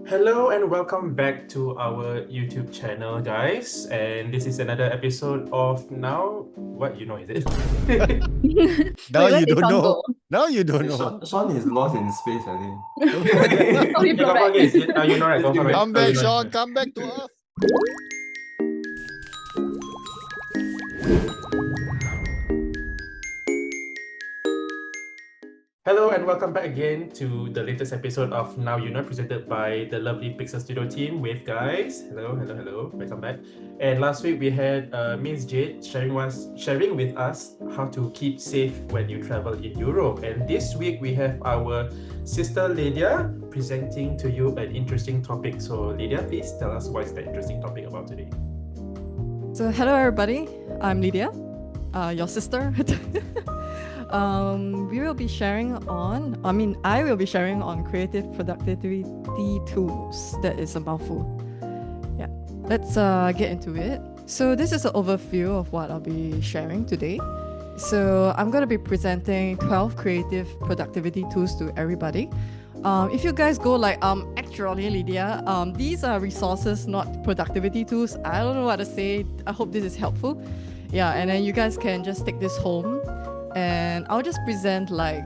Hello and welcome back to our YouTube channel, guys. And this is another episode of Now. What you know is it? Now Wait, where you did don't Sean know. go? Now you don't know. Sean is lost in space, I think. Oh, he You brought confirm back. is it? You know right? Confirm right? Come You back, know Sean. right? Come back to Earth. Hello and welcome back again to the latest episode of Now You Know, presented by the lovely PixelStudio team with guys. Hello. Welcome back. And last week we had Miss Jade sharing with us how to keep safe when you travel in Europe. And this week we have our sister Lydia presenting to you an interesting topic. So Lydia, please tell us what is the interesting topic about today. So, hello everybody. I'm Lydia, your sister. We will be sharing on, I will be sharing on creative productivity tools. That is a mouthful. Yeah, let's get into it. So this is an overview of what I'll be sharing today. So I'm going to be presenting 12 creative productivity tools to everybody. If you guys go like, actually Lydia, these are resources, not productivity tools. I don't know what to say. I hope this is helpful. Yeah, and then you guys can just take this home. And I'll just present like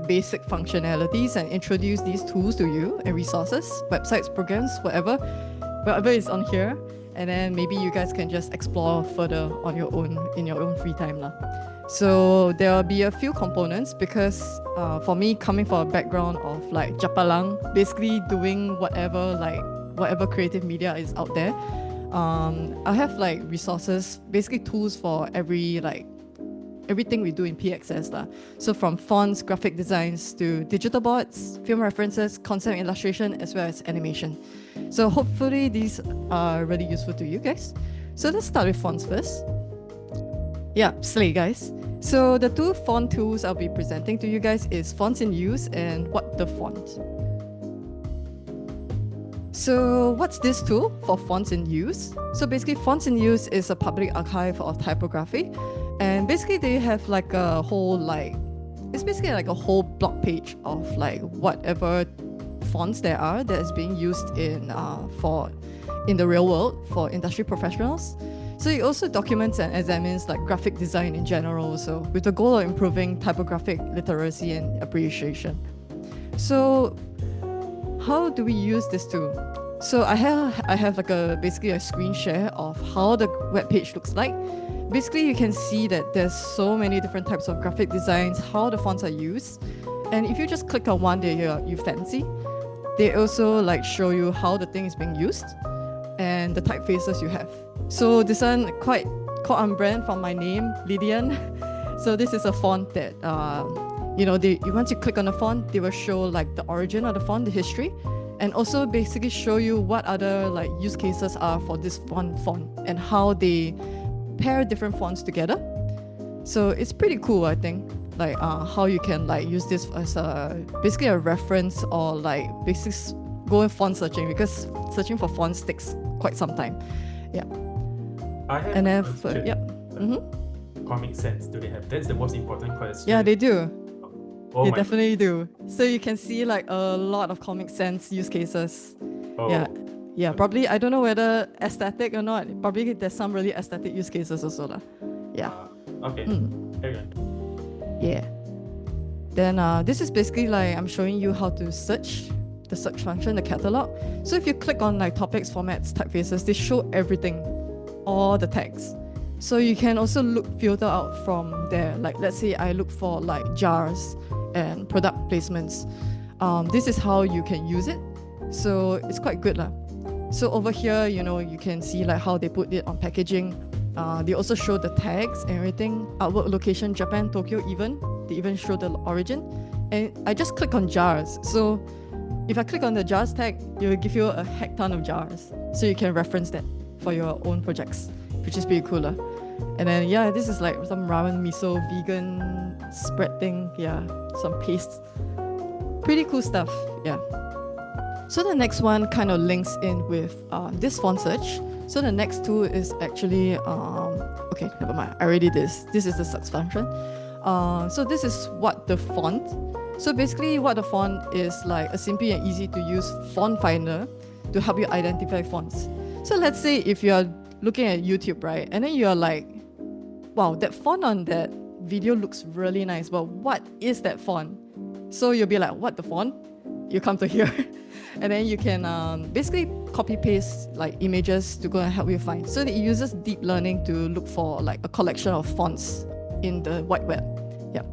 basic functionalities and introduce these tools to you and resources, websites, programs, whatever is on here. And then maybe you guys can just explore further on your own in your own free time lah. So there will be a few components because for me, coming from a background of like Japalang, basically doing whatever creative media is out there, I have like resources, basically tools for everything we do in PXS lah. So from fonts, graphic designs to digital boards, film references, concept illustration, as well as animation. So hopefully these are really useful to you guys. So let's start with fonts first. Yeah, slay guys. So the two font tools I'll be presenting to you guys is Fonts in Use and What the Font. So what's this tool for Fonts in Use? So basically Fonts in Use is a public archive of typography. And basically they have like a whole it's basically like a whole blog page of like whatever fonts there are that is being used in the real world for industry professionals. So it also documents and examines like graphic design in general also, with the goal of improving typographic literacy and appreciation. So how do we use this tool? So I have like basically a screen share of how the web page looks like. Basically, you can see that there's so many different types of graphic designs, how the fonts are used. And if you just click on one that you fancy, they also like show you how the thing is being used and the typefaces you have. So this one quite on brand from my name, Lydian. So this is a font that, once you click on the font, they will show like the origin of the font, the history, and also basically show you what other like use cases are for this one font and how they pair different fonts together. So it's pretty cool, I think, like how you can like use this as basically a reference or like basics going font searching, because searching for fonts takes quite some time. Yeah. I have And then Comic Sans, do they have? That's the most important question. Yeah, they do. Oh They my definitely do. So you can see like a lot of Comic Sans use cases. Oh. Yeah, probably, I don't know whether aesthetic or not. Probably there's some really aesthetic use cases also lah. Yeah. Okay. Carry on. Yeah. Then this is basically like I'm showing you how to search, the search function, the catalog. So if you click on like topics, formats, typefaces, they show everything, all the tags. So you can also filter out from there. Like let's say I look for like jars and product placements. This is how you can use it. So it's quite good lah. So over here, you can see like how they put it on packaging. They also show the tags and everything. Artwork location, Japan, Tokyo even. They even show the origin. And I just click on jars. So if I click on the jars tag, it will give you a heck ton of jars. So you can reference that for your own projects, which is pretty cool. And then yeah, this is like some ramen miso vegan spread thing. Yeah, some paste. Pretty cool stuff. Yeah. So the next one kind of links in with this font search. So the next tool is actually, okay, never mind. I already did this. This is the search function. So this is what the font. So basically what the font is like a simple and easy to use font finder to help you identify fonts. So let's say if you're looking at YouTube, right? And then you're like, wow, that font on that video looks really nice, but what is that font? So you'll be like, what, the font? You come to here. And then you can basically copy paste like images to go and help you find. So it uses deep learning to look for like a collection of fonts in the wide web. Yeah.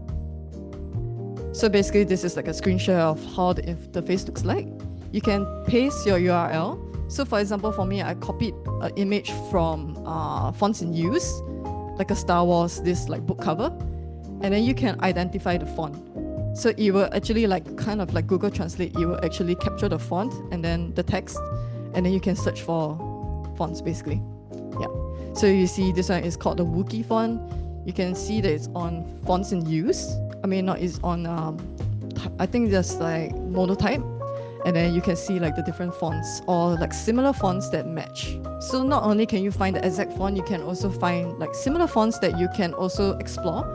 So basically this is like a screenshot of how the interface looks like. You can paste your URL. So for example, for me, I copied an image from fonts in use, like a Star Wars, this like book cover. And then you can identify the font. So it will actually like kind of like Google Translate, it will actually capture the font and then the text, and then you can search for fonts basically. Yeah. So you see this one is called the Wookiee font. You can see that it's on fonts in use. I mean, not, it's on, I think there's like monotype. And then you can see like the different fonts or like similar fonts that match. So not only can you find the exact font, you can also find like similar fonts that you can also explore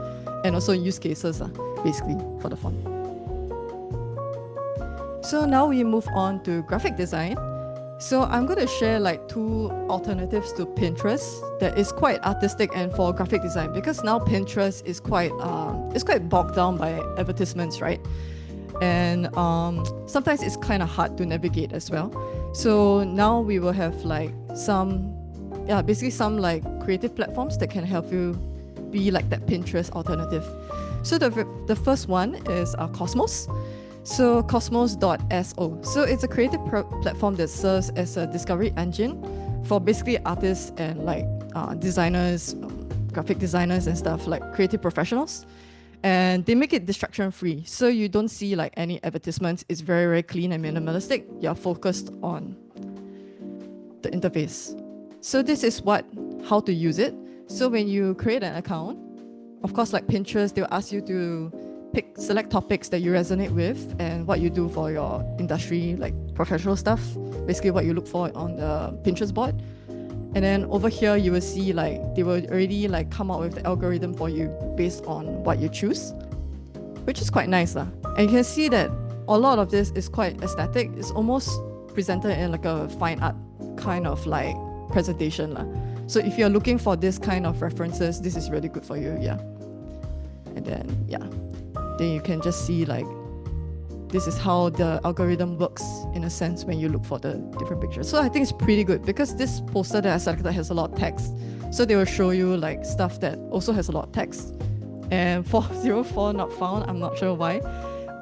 and also use cases basically for the font. So now we move on to graphic design. So I'm going to share like two alternatives to Pinterest that is quite artistic and for graphic design, because now Pinterest is quite bogged down by advertisements, right? And sometimes it's kind of hard to navigate as well. So now we will have like basically some like creative platforms that can help you be like that Pinterest alternative. So the first one is Cosmos. So cosmos.so. So it's a creative platform that serves as a discovery engine for basically artists and like designers, graphic designers and stuff, like creative professionals. And they make it distraction free. So you don't see like any advertisements. It's very, very clean and minimalistic. You're focused on the interface. So this is how to use it. So when you create an account, of course, like Pinterest, they'll ask you to select topics that you resonate with and what you do for your industry, like professional stuff, basically what you look for on the Pinterest board. And then over here, you will see like they will already like come out with the algorithm for you based on what you choose, which is quite nice. And you can see that a lot of this is quite aesthetic. It's almost presented in like a fine art kind of like presentation. So if you're looking for this kind of references, this is really good for you, yeah. And then, yeah. Then you can just see like, this is how the algorithm works in a sense when you look for the different pictures. So I think it's pretty good because this poster that I selected has a lot of text. So they will show you like stuff that also has a lot of text. And 404 not found, I'm not sure why,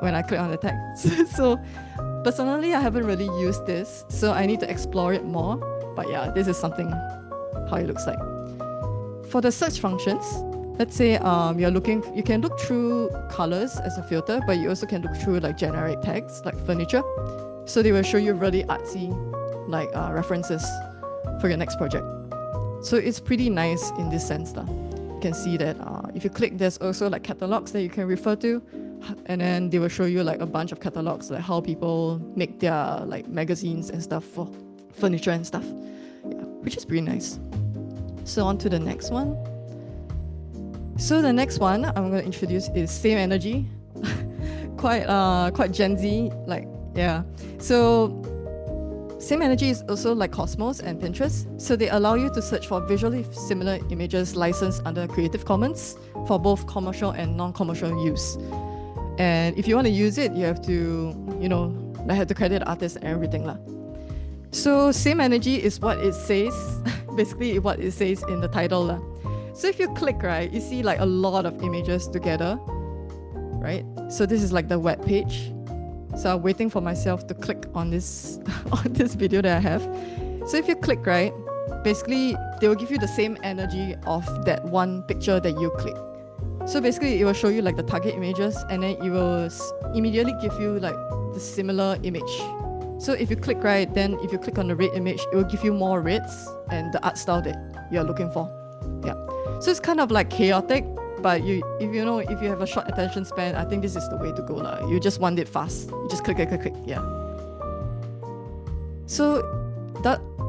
when I click on the text. So personally, I haven't really used this, so I need to explore it more. But yeah, this is something, how it looks like. For the search functions, let's say you can look through colors as a filter, but you also can look through like generic tags like furniture. So they will show you really artsy like references for your next project. So it's pretty nice in this sense. You can see that if you click, there's also like catalogs that you can refer to, and then they will show you like a bunch of catalogs, like how people make their like magazines and stuff for furniture and stuff, yeah, which is pretty nice. So on to the next one. So the next one I'm going to introduce is Same Energy. quite Gen Z, like, yeah. So Same Energy is also like Cosmos and Pinterest. So they allow you to search for visually similar images licensed under Creative Commons for both commercial and non-commercial use. And if you want to use it, you have to, have to credit the artist and everything. So Same Energy is what it says, basically what it says in the title. So if you click, right, you see like a lot of images together, right? So this is like the web page. So I'm waiting for myself to click on this video that I have. So if you click, right, basically they will give you the same energy of that one picture that you click. So basically it will show you like the target images, and then it will immediately give you like the similar image. So if you click, right, then if you click on the red image, it will give you more reds and the art style that you're looking for. Yeah. So it's kind of like chaotic, but if you have a short attention span, I think this is the way to go. You just want it fast. You just click, yeah. So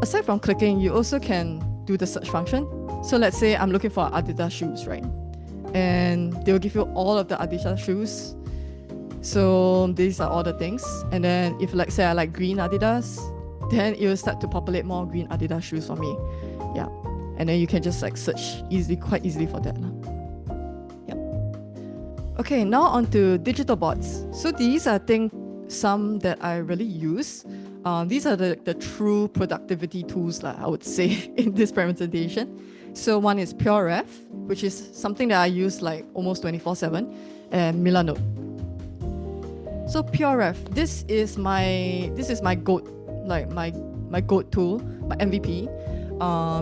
aside from clicking, you also can do the search function. So let's say I'm looking for Adidas shoes, right? And they will give you all of the Adidas shoes. So these are all the things. And then if like say I like green Adidas, then it will start to populate more green Adidas shoes for me. Yeah. And then you can just like search quite easily for that. Yeah. Okay, now on to digital boards. So these are, I think, some that I really use. These are the true productivity tools, I would say, in this presentation. So one is PureRef, which is something that I use like almost 24/7, and Milanote. So PureRef, this is my GOAT, like my GOAT tool, my MVP.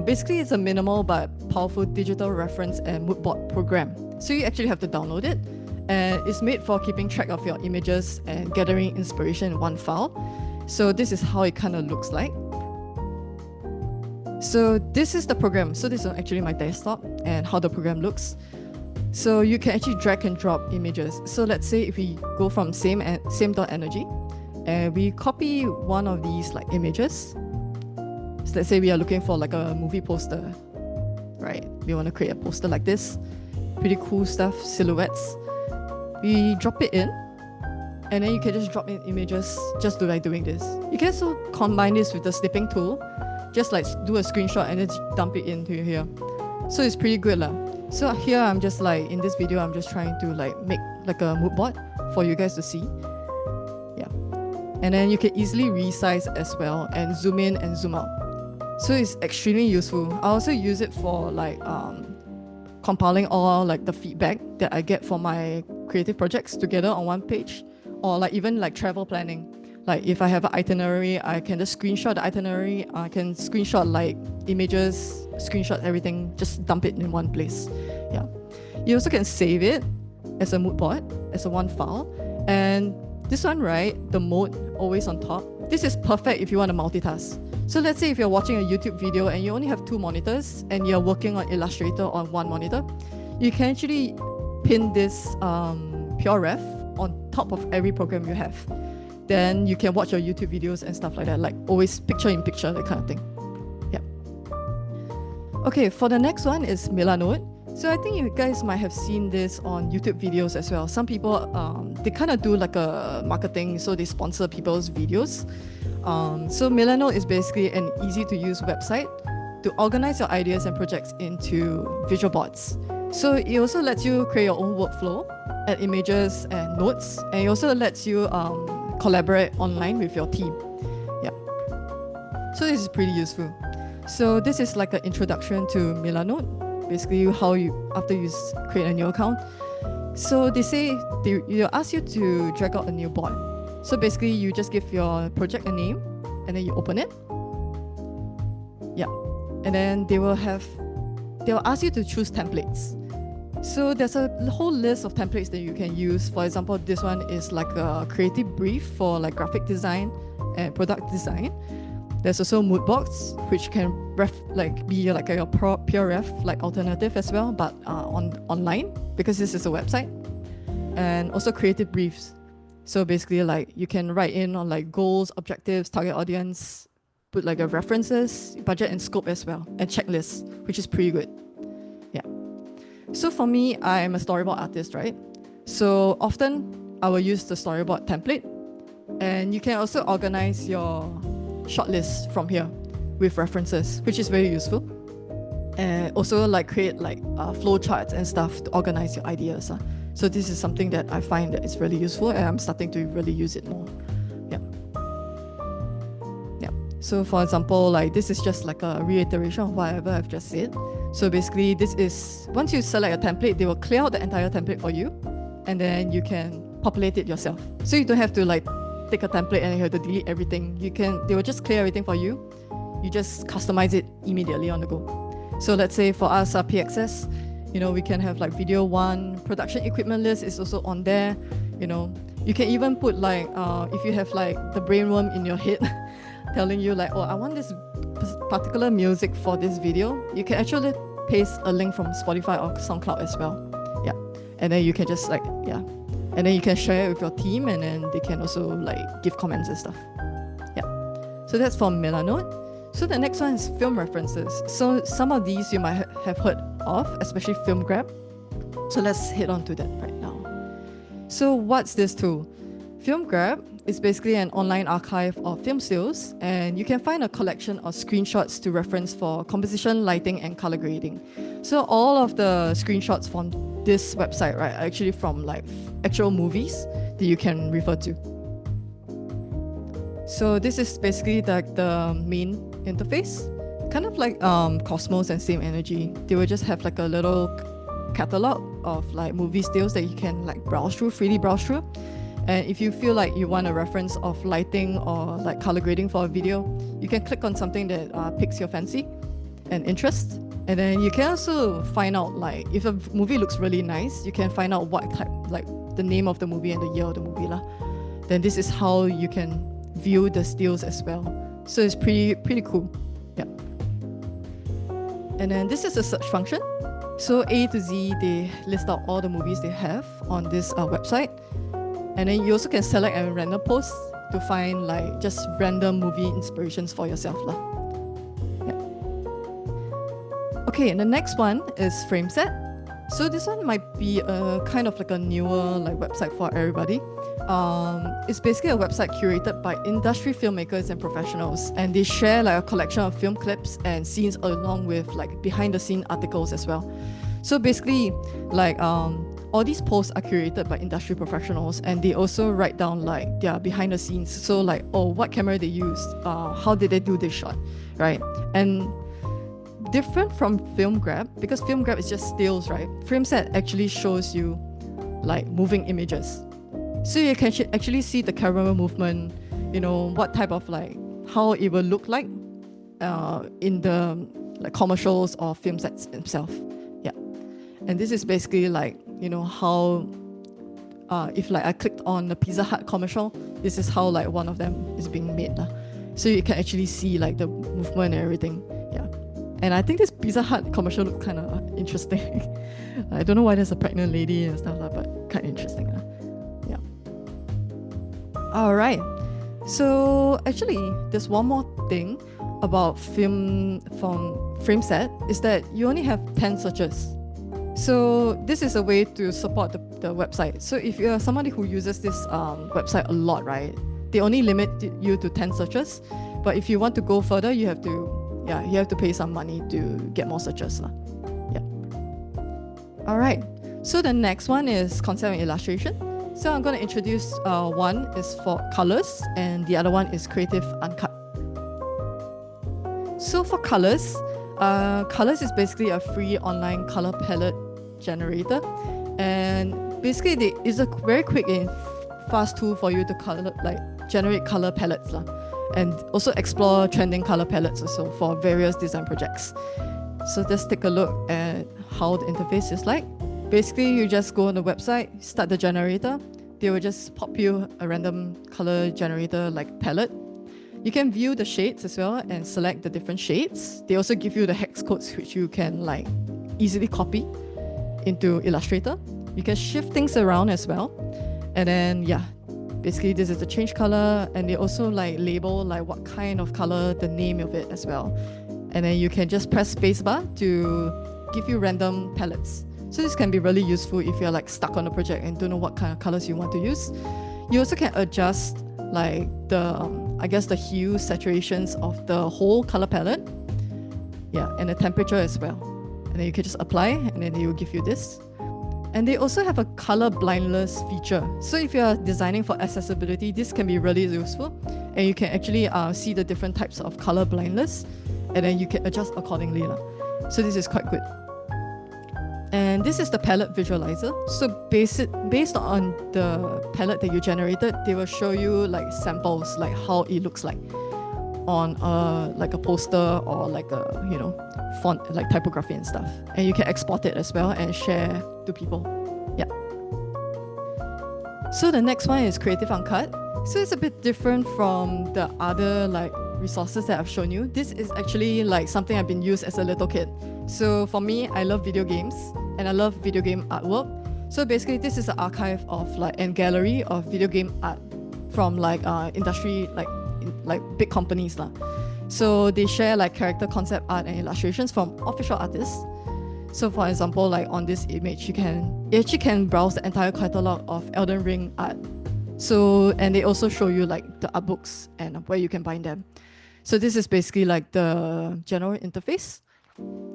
Basically, it's a minimal but powerful digital reference and mood board program. So you actually have to download it, and it's made for keeping track of your images and gathering inspiration in one file. So this is how it kind of looks like. So this is the program. So this is actually my desktop and how the program looks. So you can actually drag and drop images. So let's say if we go from same.energy and we copy one of these like images. So let's say we are looking for like a movie poster, right? We want to create a poster like this. Pretty cool stuff, silhouettes. We drop it in, and then you can just drop in images just by doing this. You can also combine this with the snipping tool, just like do a screenshot and then dump it into here. So it's pretty good lah. So here I'm just like, in this video, I'm just trying to like make like a mood board for you guys to see. Yeah. And then you can easily resize as well and zoom in and zoom out. So it's extremely useful. I also use it for like compiling all like the feedback that I get from my creative projects together on one page, or like even like travel planning. Like if I have an itinerary, I can just screenshot the itinerary. I can screenshot like images, screenshot everything, just dump it in one place. Yeah. You also can save it as a mood board, as a one file. And this one, right, the mode always on top. This is perfect if you want to multitask. So let's say if you're watching a YouTube video and you only have 2 monitors and you're working on Illustrator on one monitor, you can actually pin this PureRef on top of every program you have. Then you can watch your YouTube videos and stuff like that, like always picture in picture, that kind of thing. Yeah. Okay, for the next one is Milanote. So I think you guys might have seen this on YouTube videos as well. Some people, they kind of do like a marketing, so they sponsor people's videos. So Milanote is basically an easy to use website to organize your ideas and projects into visual boards. So it also lets you create your own workflow, add images and notes, and it also lets you collaborate online with your team. Yeah. So this is pretty useful. So this is like an introduction to Milanote, basically how you, after you create a new account. So they'll ask you to drag out a new board. So basically you just give your project a name and then you open it. Yeah. And then they'll ask you to choose templates. So there's a whole list of templates that you can use. For example, this one is like a creative brief for like graphic design and product design. There's also mood boards, which can be like a PureRef like alternative as well, but online, because this is a website. And also creative briefs. So basically like you can write in on like goals, objectives, target audience, put like a references, budget and scope as well, and checklists, which is pretty good. Yeah. So for me, I'm a storyboard artist, right? So often I will use the storyboard template, and you can also organize your shortlist from here with references, which is very useful. And also like create like flow charts and stuff to organize your ideas. So this is something that I find that it's really useful, and I'm starting to really use it more. Yeah. Yeah. So for example, like this is just like a reiteration of whatever I've just said. So basically this is, once you select a template, they will clear out the entire template for you, and then you can populate it yourself. So you don't have to like take a template and you have to delete everything. They will just clear everything for you. You just customize it immediately on the go. So let's say for us, our PXS, we can have like video 1, production equipment list is also on there. You can even put like, if you have like the brainworm in your head telling you like, oh, I want this particular music for this video, you can actually paste a link from Spotify or SoundCloud as well. Yeah. And then you can just like, yeah. And then you can share it with your team, and then they can also like give comments and stuff. Yeah. So that's for Milanote. So the next one is film references. So some of these you might have heard of, especially Film Grab. So let's head on to that right now. So what's this tool? Film Grab is basically an online archive of film stills, and you can find a collection of screenshots to reference for composition, lighting, and color grading. So all of the screenshots from this website, right, are actually from like actual movies that you can refer to. So this is basically like the main interface, kind of like Cosmos and Same Energy. They will just have like a little catalog of like movie stills that you can like browse through, freely browse through. And if you feel like you want a reference of lighting or like color grading for a video, you can click on something that piques your fancy and interest. And then you can also find out, like, if a movie looks really nice, you can find out what type, like the name of the movie and the year of the movie lah. Then this is how you can view the stills as well. So it's pretty cool. Yeah. And then this is a search function. So A to Z, they list out all the movies they have on this website. And then you also can select a random post to find like just random movie inspirations for yourself lah. Yeah. Okay, and the next one is FrameSet. So this one might be a kind of like a newer like website for everybody. It's basically a website curated by industry filmmakers and professionals, and they share like a collection of film clips and scenes along with like behind the scene articles as well. So basically, like all these posts are curated by industry professionals, and they also write down like their behind the scenes. So like, oh, what camera they used, how did they do this shot, right? And different from Film Grab, because Film Grab is just stills, right? FrameSet actually shows you like moving images. So you can actually see the camera movement, you know, what type of like, how it will look like in the like commercials or film sets itself. Yeah. And this is basically like, you know, how if like I clicked on the Pizza Hut commercial, this is how like one of them is being made. So you can actually see like the movement and everything. Yeah. And I think this Pizza Hut commercial looks kind of interesting. I don't know why there's a pregnant lady and stuff, but kind of interesting. Yeah. All right. So actually, there's one more thing about film from FrameSet is that you only have 10 searches. So this is a way to support the website. So if you're somebody who uses this website a lot, right, they only limit you to 10 searches. But if you want to go further, you have to pay some money to get more searches. Yeah. All right. So the next one is concept and illustration. So I'm going to introduce one is for colors and the other one is creative uncut. So for colors, colors is basically a free online color palette generator, and basically it's a very quick and fast tool for you to generate color palettes and also explore trending color palettes also for various design projects. So let's take a look at how the interface is like. Basically, you just go on the website, start the generator. They will just pop you a random color generator like palette. You can view the shades as well and select the different shades. They also give you the hex codes which you can like easily copy into Illustrator. You can shift things around as well. And then yeah, basically this is the change color, and they also like label like what kind of color, the name of it as well. And then you can just press spacebar to give you random palettes. So this can be really useful if you're like stuck on a project and don't know what kind of colors you want to use. You also can adjust like the hue, saturations of the whole color palette. Yeah, and the temperature as well. And then you can just apply, and then they will give you this. And they also have a color blindness feature. So if you're designing for accessibility, this can be really useful. And you can actually see the different types of color blindness, and then you can adjust accordingly. So this is quite good. And this is the palette visualizer. So based on the palette that you generated, they will show you like samples, like how it looks like on like a poster or like a, you know, font, like typography and stuff. And you can export it as well and share to people. Yeah. So the next one is Creative Uncut. So it's a bit different from the other like resources that I've shown you. This is actually like something I've been used as a little kid. So for me, I love video games and I love video game artwork. So basically this is an archive of like and gallery of video game art from like industry, like big companies lah. So they share like character concept art and illustrations from official artists. So for example, like on this image, you actually can browse the entire catalog of Elden Ring art. So, and they also show you like the art books and where you can find them. So this is basically like the general interface.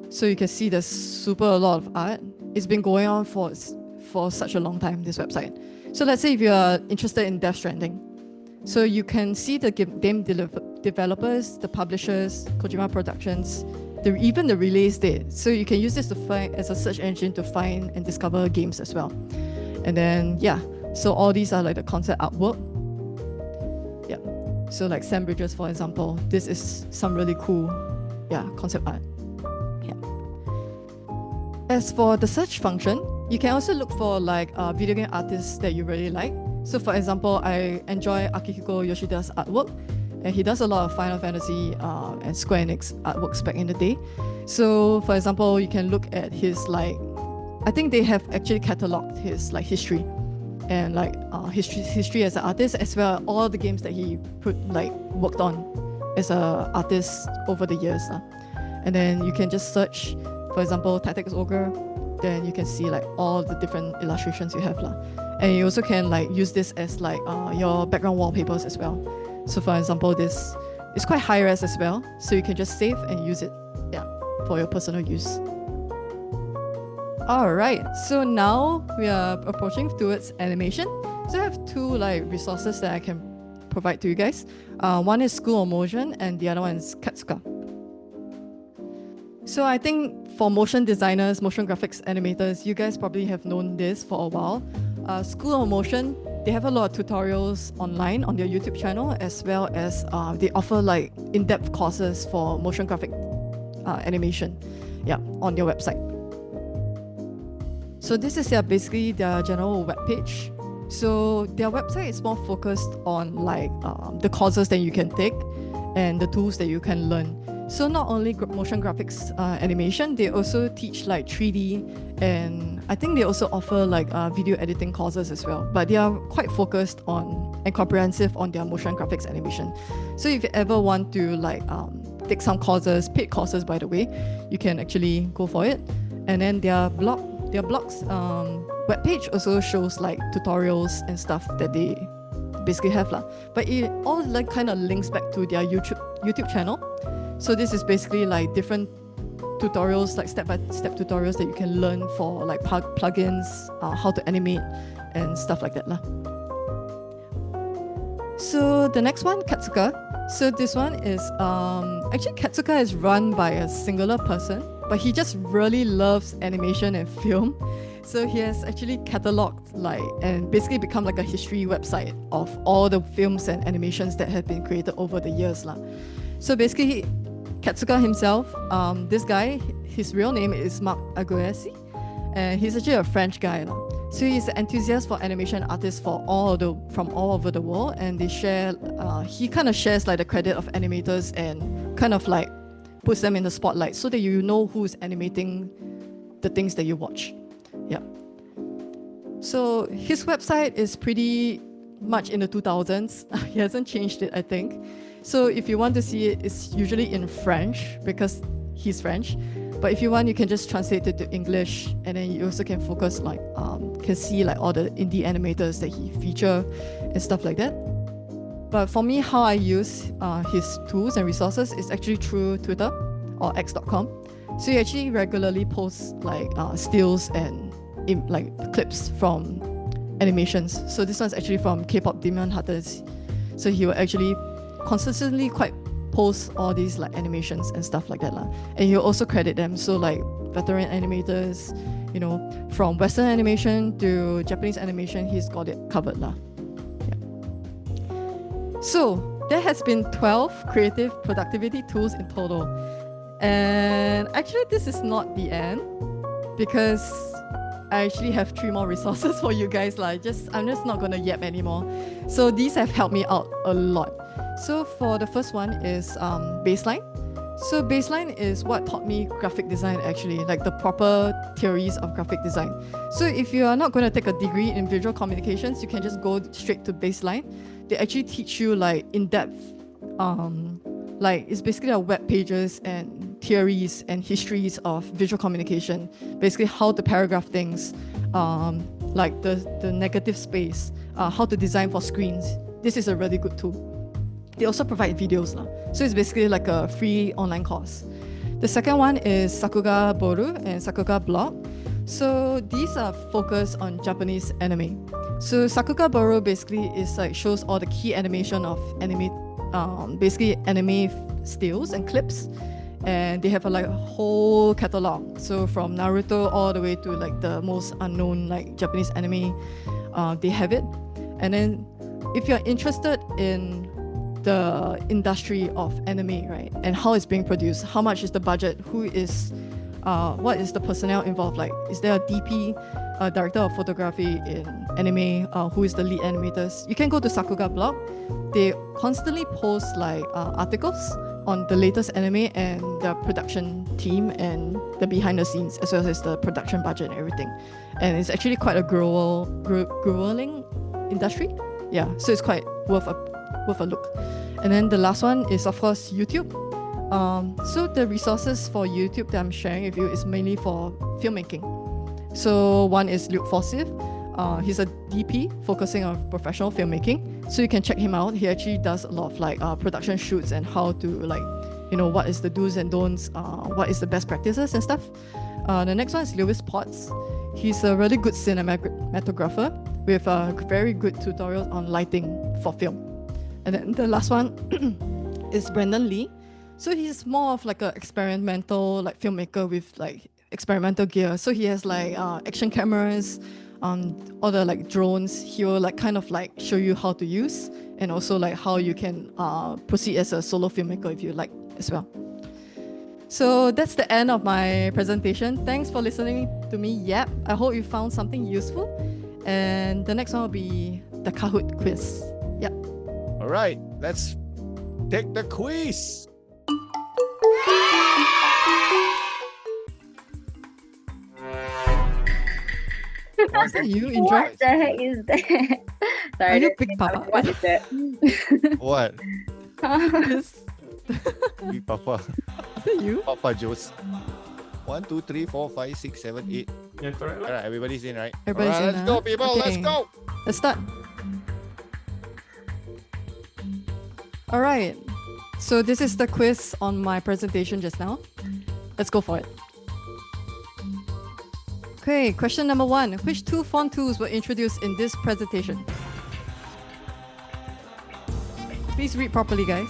So you can see there's super a lot of art. It's been going on for such a long time, this website. So let's say if you're interested in Death Stranding, so you can see the game developers, the publishers, Kojima Productions, even the release date. So you can use this to find as a search engine to find and discover games as well. And then yeah, so all these are like the concept artwork. Yeah, so like Sam Bridges, for example, this is some really cool, concept art. Yeah. As for the search function, you can also look for like video game artists that you really like. So for example, I enjoy Akihiko Yoshida's artwork, and he does a lot of Final Fantasy and Square Enix artworks back in the day. So for example, you can look at his like, I think they have actually cataloged his like history and like history as an artist, as well as all the games that he worked on as an artist over the years. And then you can just search, for example, Tactics Ogre, then you can see like all the different illustrations you have. And you also can like use this as like your background wallpapers as well. So for example, this is quite high res as well, so you can just save and use it, for your personal use. Alright, so now we are approaching towards animation. So I have two like resources that I can provide to you guys. One is School of Motion and the other one is Katsuka. So I think for motion designers, motion graphics animators, you guys probably have known this for a while. School of Motion, they have a lot of tutorials online on their YouTube channel, as well as they offer like in-depth courses for motion graphic animation, on their website. So this is basically their general webpage. So their website is more focused on like the courses that you can take and the tools that you can learn. So not only motion graphics animation, they also teach like 3D, and I think they also offer like video editing courses as well. But they are quite focused on and comprehensive on their motion graphics animation. So if you ever want to like take some courses, paid courses by the way, you can actually go for it. And then their blog's webpage also shows like tutorials and stuff that they basically have but it all like kind of links back to their YouTube channel. So this is basically like different tutorials, like step-by-step tutorials that you can learn for like plugins, how to animate and stuff like that So the next one, Katsuka. So this one is actually Katsuka is run by a singular person, but he just really loves animation and film. So he has actually cataloged like and basically become like a history website of all the films and animations that have been created over the years So basically, Katsuka himself, this guy, his real name is Marc Aguesi, and he's actually a French guy. So he's an enthusiast for animation artists from all over the world, and they share. He kind of shares like the credit of animators and kind of like puts them in the spotlight so that you know who's animating the things that you watch. So his website is pretty much in the 2000s. He hasn't changed it, I think. So if you want to see it, it's usually in French because he's French. But if you want, you can just translate it to English, and then you also can focus can see like all the indie animators that he feature and stuff like that. But for me, how I use his tools and resources is actually through Twitter or x.com. So he actually regularly posts like stills and like clips from animations. So this one's actually from K-pop Demon Hunters. So he will actually consistently quite post all these like animations and stuff like that and he'll also credit them. So like veteran animators, from Western animation to Japanese animation, he's got it covered So there has been 12 creative productivity tools in total, and actually this is not the end, because I actually have 3 more resources for you guys. I'm just not gonna yap anymore. So these have helped me out a lot. So for the first one is Baseline. So Baseline is what taught me graphic design actually, like the proper theories of graphic design. So if you are not going to take a degree in visual communications, you can just go straight to Baseline. They actually teach you like in-depth, like it's basically web pages and theories and histories of visual communication, basically how to paragraph things, like the negative space, how to design for screens. This is a really good tool. They also provide videos. So it's basically like a free online course. The second one is Sakuga Boru and Sakuga Blog. So these are focused on Japanese anime. So Sakuga Boru basically is like shows all the key animation of anime, basically anime stills and clips. And they have a whole catalog. So from Naruto all the way to like the most unknown like Japanese anime, they have it. And then if you're interested in the industry of anime, right, and how it's being produced, how much is the budget, who is, what is the personnel involved, like is there a DP, director of photography in anime, who is the lead animators, you can go to Sakuga Blog. They constantly post like articles on the latest anime and the production team and the behind the scenes, as well as the production budget and everything. And it's actually quite a growing industry. Yeah, so it's quite worth a look. And then the last one is of course YouTube. So the resources for YouTube that I'm sharing with you is mainly for filmmaking. So one is Luke Forsyth. He's a DP focusing on professional filmmaking. So you can check him out. He actually does a lot of like production shoots and how to like, what is the do's and don'ts, what is the best practices and stuff. The next one is Lewis Potts. He's a really good cinematographer with very good tutorials on lighting for film. And then the last one is Brendan Lee. So he's more of like an experimental like filmmaker with like experimental gear. So he has like action cameras, all the like drones. He will like kind of like show you how to use, and also like how you can proceed as a solo filmmaker if you like as well. So that's the end of my presentation. Thanks for listening to me. Yep, I hope you found something useful. And the next one will be the Kahoot quiz. Yep. All right, let's take the quiz. Is that you, Indra? What the heck is that? Sorry, Are you Big Papa? what is that? What? Yes. Big Papa. Is that you? Papa Joe's. 1, 2, 3, 4, 5, 6, 7, 8. Yeah, correct. All right, everybody's in, right? Everybody's All right, in, let's go, people. Let's Okay. go. Let's start. All right. So this is the quiz on my presentation just now. Let's go for it. Okay, question number 1. Which two font tools were introduced in this presentation? Please read properly, guys.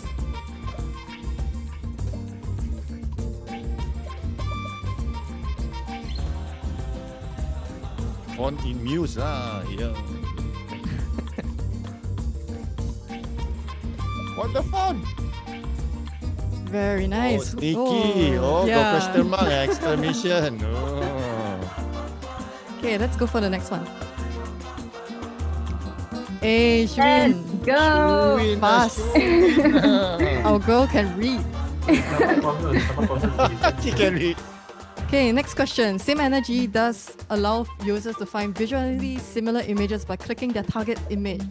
Font in Muse lah. Yeah. What the font? Very nice. Oh, sneaky. Oh, yeah. got question mark, exclamation. Oh. Okay, let's go for the next one. Hey, Let's Shirin. go. Win, Fast. win. Our girl can read. She can read. Okay, next question. Same Energy does allow users to find visually similar images by clicking their target image.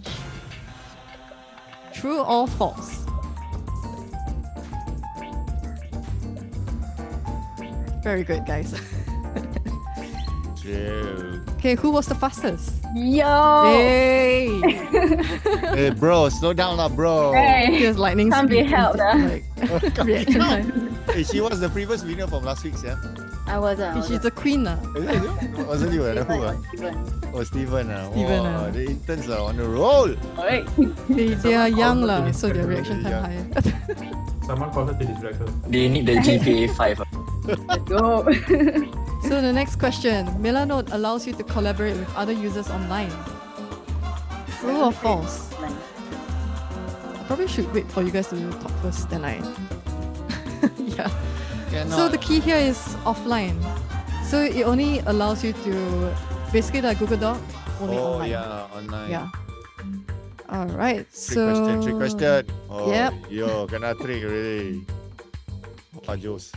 True or false? Very good, guys. Chill. Okay, who was the fastest? Yo. Hey! Hey, bro, slow down lah, bro. Hey. Here's lightning Can't be speed. helped, Like, reaction time. Hey, she was the previous winner from last week's, yeah? I wasn't. She's a queen. Is it you? Wasn't you? Who? Steven. Oh, Steven. Steven, Wow, the interns are on the roll. Alright. They are young, Someone lah, so their called reaction time Yeah. higher. Someone called her to distract her. They need the GPA 5. Let's go. So the next question. Milanote allows you to collaborate with other users online. True or false? I probably should wait for you guys to talk first, then I... yeah. Cannot. So the key here is offline. So it only allows you to... Basically the Google Doc, only oh, online. yeah, online. Yeah. Alright, Trick question. Oh, Yep. Yo, kena trick already. Papa Joe's.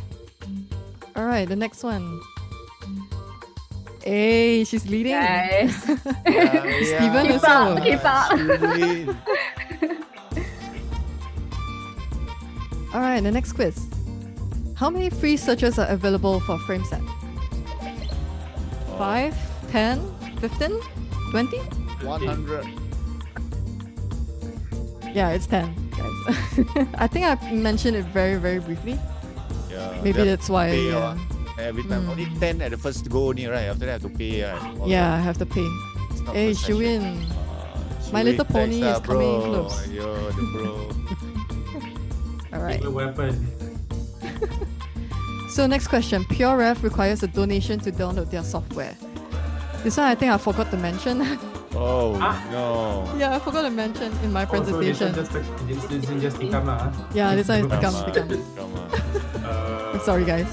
Alright, the next one. Hey, she's leading. Guys. Steven Keep also. up, keep up. Alright, the next quiz. How many free searches are available for frame set? 5, 10, 15, 20? 100. Yeah, it's 10, guys. I think I mentioned it very, very briefly. Yeah. Maybe they that's why. pay, Yeah, every time. Only 10 at the first go only, right? After that, I have to pay, right? All yeah, I have to pay. It's not Hey, per session. Shuin. My Shuin, Little Pony thanks, is coming bro. close. Yo, the bro. Alright. Big weapon. So next question. PureRef requires a donation to download their software. This one I think I forgot to mention. Oh, Ah. no. Yeah, I forgot to mention in my Oh, so this presentation. one just tikam lah. Yeah, this one is Come tikam. on, come on. Sorry, guys.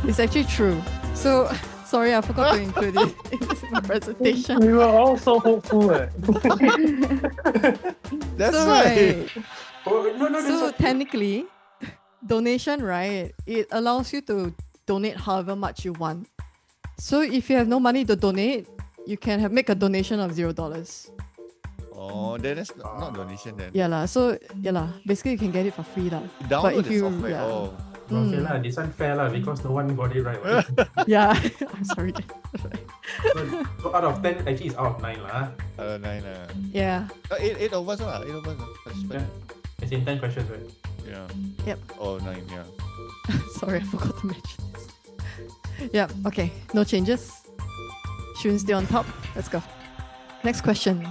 It's actually true. So, sorry, I forgot to include it in my presentation. We were all so hopeful. That's So, right. Oh, no, So technically, donation, right? It allows you to donate however much you want. So if you have no money to donate, you can make a donation of $0. Oh, then that's not donation then. Yeah lah. So yeah lah. Basically, you can get it for free lah. Download if the you- software. yeah. Oh. Okay lah, this one fair lah because no one got it right. What? Yeah. I'm sorry. So out of 10, actually it's out of 9 lah. 9. Yeah. 8 of us lah. 8 of us. Participant. It's in 10 questions, right? Yeah. Yep. Oh, 9, yeah. Sorry, I forgot to mention this. Yeah. Okay. No changes. Shun's still on top. Let's go. Next question.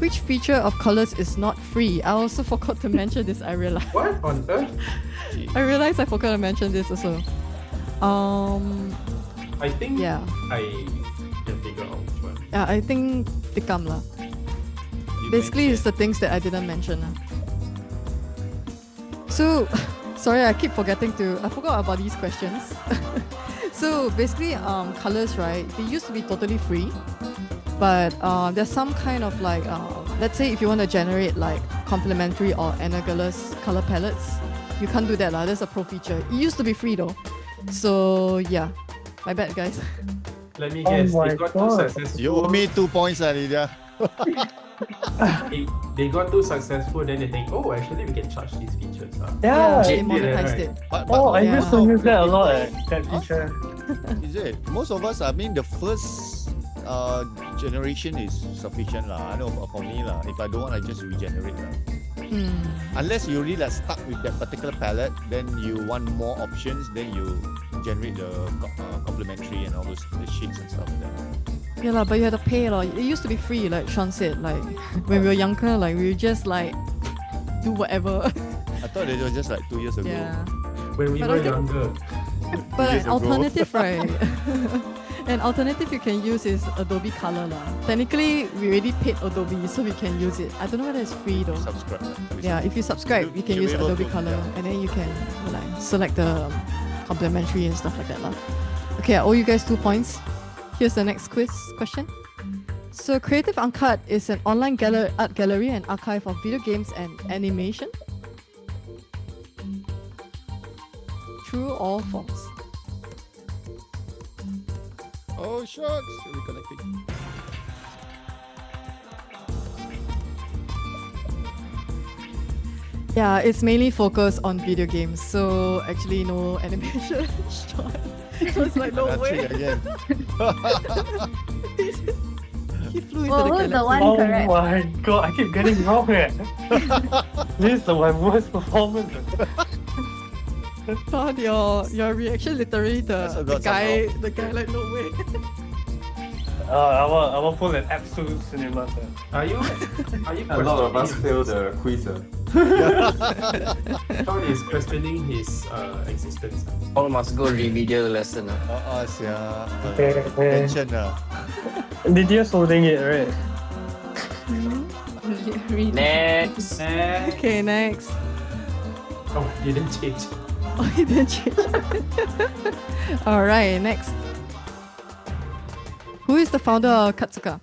Which feature of colors is not free? I also forgot to mention this. I realized. What on earth? I realized I forgot to mention this also. I think Yeah. I can figure out which one. Yeah, I think tikam lah. You Basically, it's mentioned- the things that I didn't mention. Lah. So, sorry, I keep forgetting to. I forgot about these questions. So basically, colors, right? They used to be totally free, but there's some kind of like, let's say if you want to generate like complementary or analogous color palettes, you can't do that lah. That's a pro feature. It used to be free though. So yeah, my bad guys. Let me Oh guess. my They got too God. successful. You owe me 2 points, Lydia. They got too successful, then they think, oh, actually we can charge these features. Yeah. They Cheap, monetized right? it. Oh, I Yeah. used to use that a lot. That feature. Is it? Most of us, I mean, the first generation is sufficient lah. I know for me lah. If I don't want, I just regenerate lah. Unless you really like stuck with that particular palette, then you want more options, then you generate the complementary and all those the shades and stuff like that. Yeah, lah, but you had to pay lah. It used to be free, like Sean said. Like when we were younger, like we would just like do whatever. I thought it was just like 2 years ago. Yeah. When we But were I think- younger. But years an ago. alternative, right? An alternative you can use is Adobe Color lah. Technically, we already paid Adobe, so we can use it. I don't know whether it's free though. Subscribe. Yeah, if you subscribe, you can You'll use be able Adobe to, Color, yeah. and then you can like select the complementary and stuff like that lah. Okay, I owe you guys 2 points. Here's the next quiz question. So, Creative Uncut is an online art gallery and archive of video games and animation. True or false? Oh, shucks. Reconnecting. Yeah, it's mainly focused on video games. So actually, no animation. Sean. So it's like no Another way. trick again. He flew into Well, the who's the galaxy. one Oh correct? my god, I keep getting wrong here. This is my worst performance. Sean, your reaction literally That's the about guy like no way. I will pull an absolute cinema. Are you A lot of us questioning fail the quiz. Sean is questioning his existence. All must go remedial lesson. Yeah. Okay. Tension lah. Lydia's holding it, right? Next. Okay, next. Oh, you didn't change. Oh, he didn't change. Alright, next. Who is the founder of Katsuka?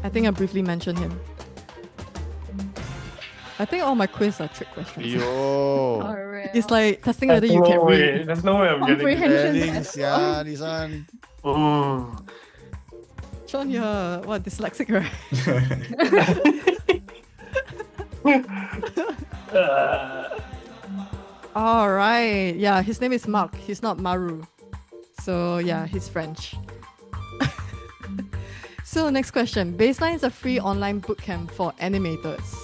I think I briefly mentioned him. I think all my quiz are trick questions. Yo. Alright. It's like testing whether you can read. There's no way I'm getting it. Comprehension. Spellings, yeah, this one. Sean, you're what, dyslexic, right? All right. Yeah, his name is Mark. He's not Maru. So yeah, he's French. So next question. Baseline is a free online bootcamp for animators.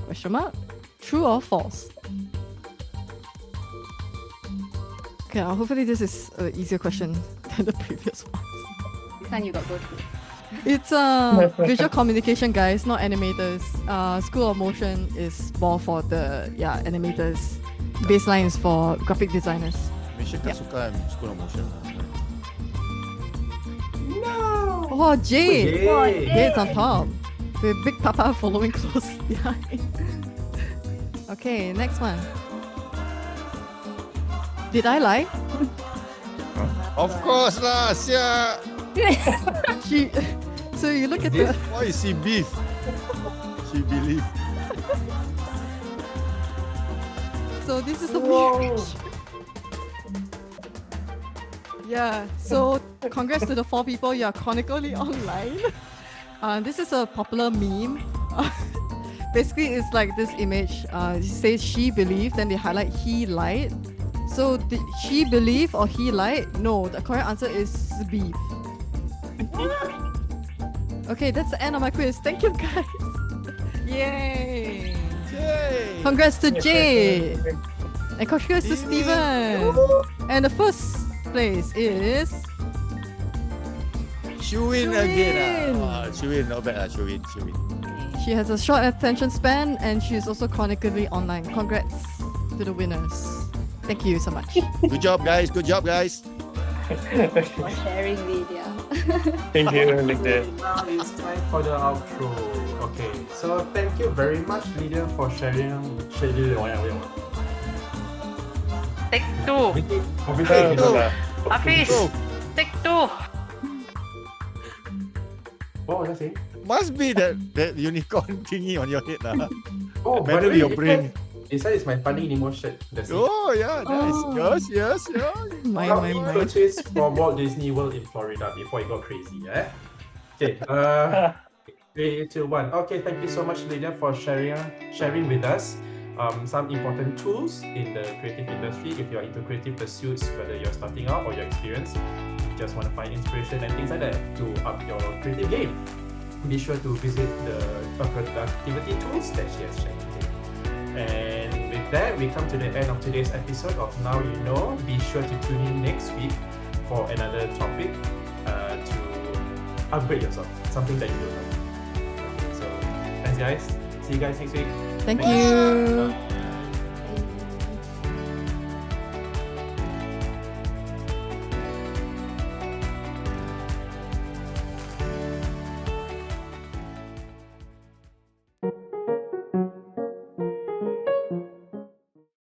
Question mark? True or false? Okay, hopefully this is an easier question than the previous one. This one you got go through. It's visual communication, guys, not animators. School of Motion is more for the animators. Baseline is for graphic designers. Malaysia kan suka School of Motion. No. Oh, Jade! Yay. Jade's on top. With Big Papa following close behind. Okay, next one. Did I lie? Of course lah, sia. So you look at This- the. Why is she beef? She believe. So this is the weird. Yeah. So congrats to the 4 people. You are chronically online. This is a popular meme. Basically, it's like this image. It says she believed, then they highlight he lied. So did she believe or he lied? No, the correct answer is beef. Okay, that's the end of my quiz. Thank you, guys. Yay! Yay! Congrats to Jade. And congrats to Steven. And the first place is Shuin again. Shuin, not bad. Shuin. she has a short attention span and she's also chronically online. Congrats to the winners. Thank you so much. Good job, guys. For sharing, Lydia. Thank you, Lydia. Now it's time for the outro. Okay, so thank you very much, Lydia, for sharing. Take two. Hafiz. Take two. What was I saying? Must be that unicorn thingy on your head lah. Oh, Better your brain. Inside is my funny Nemo shirt. That's it. Oh yeah, nice. Oh. Yes. My. Purchased from Walt Disney World in Florida before it got crazy. Okay. 3, 2, 1. Okay, thank you so much, Lydia, for sharing with us some important tools in the creative industry. If you're into creative pursuits, whether you're starting out or you're experienced, you just want to find inspiration and things like that to up your creative game. Be sure to visit the productivity tools that she has shared today. And with that, we come to the end of today's episode of Now You Know. Be sure to tune in next week for another topic to upgrade yourself, something that you don't know. Okay, so thanks guys. See you guys next week. Thank you.